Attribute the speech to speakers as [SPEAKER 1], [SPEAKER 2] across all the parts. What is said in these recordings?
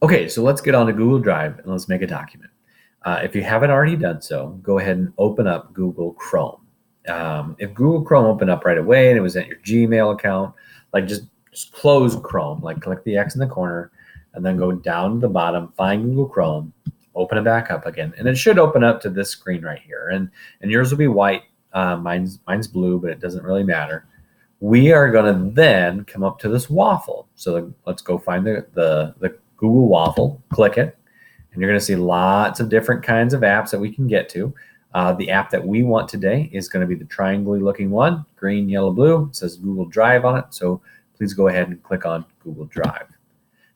[SPEAKER 1] Okay, so let's get on to Google Drive and let's make a document. If you haven't already done so, go ahead and open up Google Chrome. If Google Chrome opened up right away and it was at your Gmail account, like just close Chrome, like click the X in the corner and then go down to the bottom, find Google Chrome, open it back up again, and it should open up to this screen right here. And yours will be white. Mine's blue, but it doesn't really matter. We are going to then come up to this waffle. So let's go find the Google waffle, click it, and you're going to see lots of different kinds of apps that we can get to. The app that we want today is going to be the triangle looking one, green, yellow, blue. It says Google Drive on it. So please go ahead and click on Google Drive.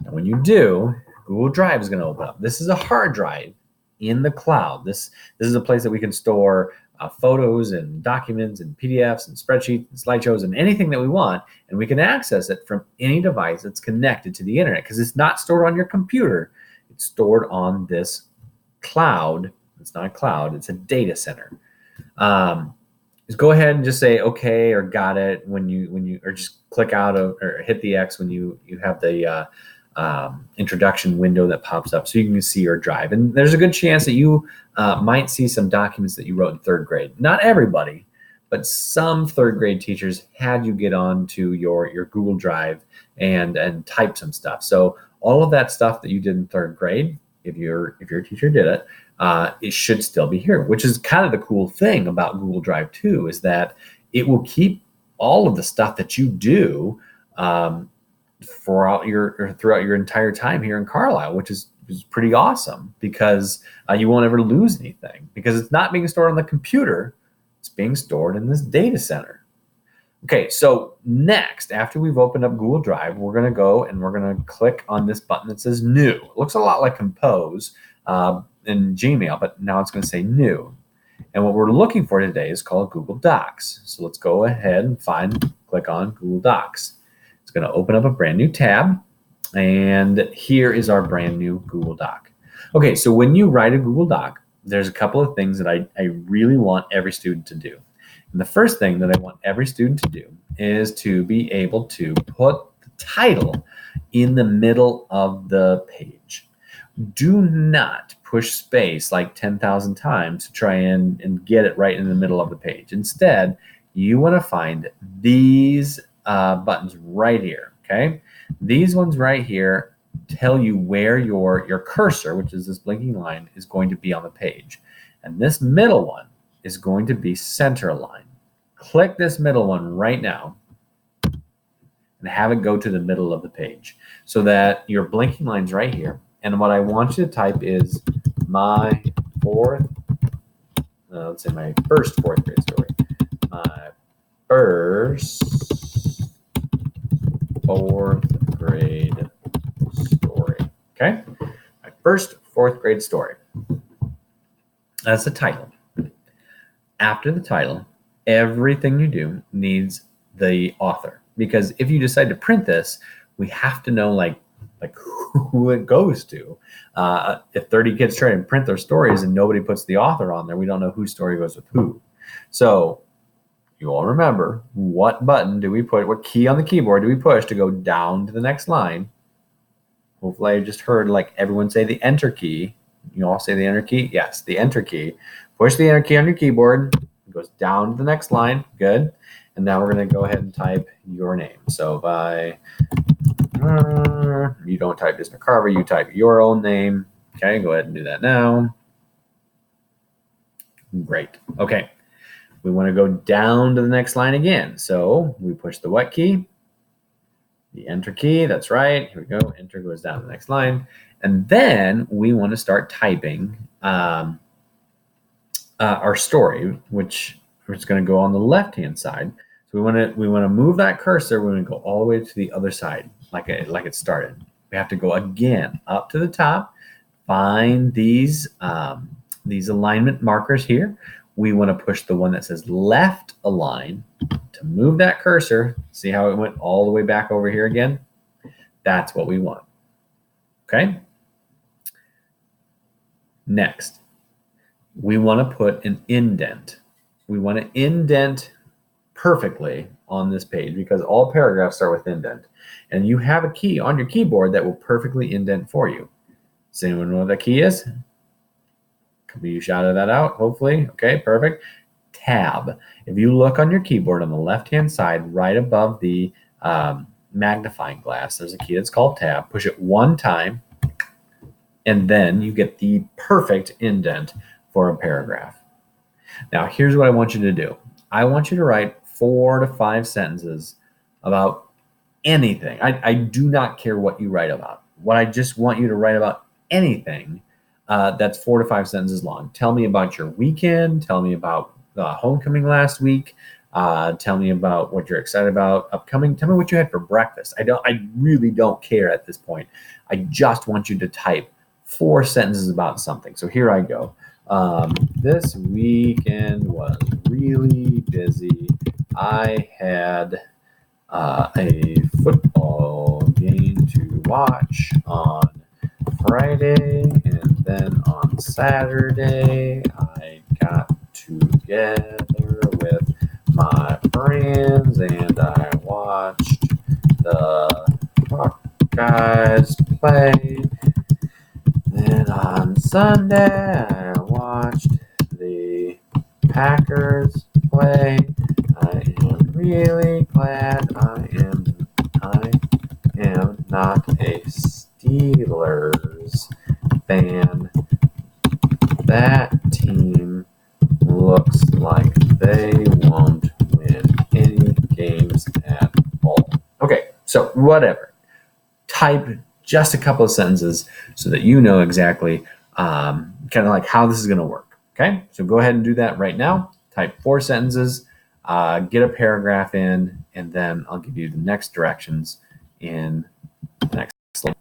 [SPEAKER 1] And when you do, Google Drive is going to open up. This is a hard drive in the cloud. This is a place that we can store photos and documents and PDFs and spreadsheets and slideshows and anything that we want, and we can access it from any device that's connected to the internet because it's not stored on your computer. It's stored on this cloud. It's not a cloud. It's a data center. Just go ahead and just say okay or got it when you or just click out of or hit the X when you have the introduction window that pops up so you can see your drive. And there's a good chance that you might see some documents that you wrote in third grade. Not everybody, but some third grade teachers had you get on to your Google Drive and type some stuff. So all of that stuff that you did in third grade, if your teacher did it, it should still be here, which is kind of the cool thing about Google Drive too, is that it will keep all of the stuff that you do throughout your entire time here in Carlisle, which is pretty awesome because you won't ever lose anything because it's not being stored on the computer. It's being stored in this data center. Okay, so next, after we've opened up Google Drive, we're going to go and we're going to click on this button that says New. It looks a lot like Compose in Gmail, but now it's going to say New. And what we're looking for today is called Google Docs. So let's go ahead and click on Google Docs. It's going to open up a brand new tab, and here is our brand new Google Doc. Okay, so when you write a Google Doc, there's a couple of things that I really want every student to do. And the first thing that I want every student to do is to be able to put the title in the middle of the page. Do not push space like 10,000 times to try and get it right in the middle of the page. Instead, you want to find these buttons right here, okay? These ones right here tell you where your cursor, which is this blinking line, is going to be on the page. And this middle one is going to be center align. Click this middle one right now and have it go to the middle of the page so that your blinking line's right here. And what I want you to type is my first fourth grade story. My first fourth grade story. Okay? My first fourth grade story. That's the title. After the title, everything you do needs the author. Because if you decide to print this, we have to know like who it goes to. If 30 kids try to print their stories and nobody puts the author on there, we don't know whose story goes with who. So you all remember, what button do we put, what key on the keyboard do we push to go down to the next line? Hopefully I just heard like everyone say the enter key. You all say the enter key? Yes, the enter key. Push the enter key on your keyboard. It goes down to the next line. Good. And now we're going to go ahead and type your name. So you don't type Mr. Carver, you type your own name. Okay, go ahead and do that now. Great. Okay. We want to go down to the next line again. So we push the what key? The enter key. That's right. Here we go. Enter goes down to the next line. And then we want to start typing our story, which is going to go on the left-hand side. So we want to move that cursor. We're going to go all the way to the other side, like it started. We have to go again up to the top, find these alignment markers here. We want to push the one that says left align to move that cursor. See how it went all the way back over here again? That's what we want. Okay. Next, we want to put an indent. We want to indent perfectly on this page because all paragraphs start with indent. And you have a key on your keyboard that will perfectly indent for you. Does anyone know what that key is? You shouted that out, hopefully. Okay, perfect. Tab. If you look on your keyboard on the left-hand side, right above the magnifying glass, there's a key that's called Tab. Push it one time, and then you get the perfect indent for a paragraph. Now, here's what I want you to do. I want you to write 4 to 5 sentences about anything. I do not care what you write about. What I just want you to write about anything that's 4 to 5 sentences long. Tell me about your weekend. Tell me about homecoming last week. Tell me about what you're excited about upcoming. Tell me what you had for breakfast. I really don't care at this point. I just want you to type 4 sentences about something. So here I go. This weekend was really busy. I had a football game to watch on Friday, and then on Saturday I got together with my friends and I watched the Buckeyes play. Then on Sunday I watched the Packers play. I am really glad I am not a Steelers fan. That team looks like they won't win any games at all. Okay, so whatever. Type just a couple of sentences so that you know exactly kind of like how this is going to work. Okay, so go ahead and do that right now. Type 4 sentences, get a paragraph in, and then I'll give you the next directions in the next slide.